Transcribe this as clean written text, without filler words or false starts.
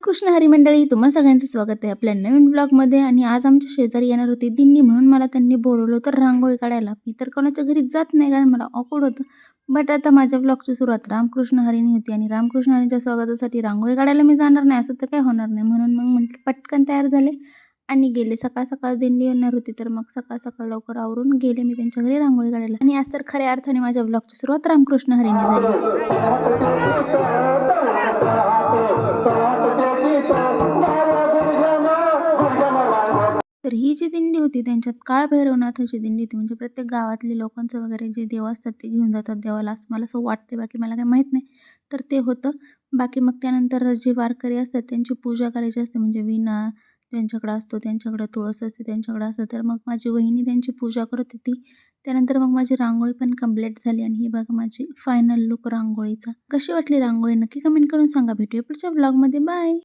कृष्ण हरी मंडळी, तुम्हा सगळ्यांचं स्वागत आहे आपल्या नवीन व्लॉगमध्ये. आणि आज आमच्या शेजारी येणार होती दिंडी, म्हणून मला त्यांनी बोलवलं होतं रांगोळी काढायला. मी तर कोणाच्या घरी जात नाही, कारण मला ऑकवर्ड होतं. बट आता माझ्या व्लॉगची सुरुवात रामकृष्ण हरीने होती आणि रामकृष्ण हरींच्या स्वागतासाठी रांगोळी काढायला मी जाणार नाही असं तर काही होणार नाही, म्हणून मग म्हटलं पटकन तयार झाले आणि गेले. सकाळ सकाळ दिंडी येणार होती, तर मग सकाळ सकाळ लवकर आवरून गेले मी त्यांच्या घरी रांगोळी काढायला. आणि आज तर खऱ्या अर्थाने माझ्या व्लॉगची सुरुवात रामकृष्ण हरीने झाली. तर ही जी दिंडी होती त्यांच्यात काळभैरवनाथाची दिंडी होती. म्हणजे प्रत्येक गावातले लोकांचं वगैरे जे देव असतात ते घेऊन जातात देवाला, असं मला असं वाटते. बाकी मला काही माहीत नाही. तर ते होतं. बाकी मग त्यानंतर जे वारकरी असतात त्यांची पूजा करायची असते. म्हणजे विणा त्यांच्याकडे असतो, त्यांच्याकडे तुळस असते, त्यांच्याकडे असतं. तर मग माझी वहिनी त्यांची पूजा करत होती. त्यानंतर मग माझी रांगोळी पण कंप्लीट झाली आणि ही बघा माझी फायनल लुक रांगोळीचा. कशी वाटली रांगोळी नक्की कमेंट करून सांगा. भेटूया पुढच्या व्लॉगमध्ये. बाय.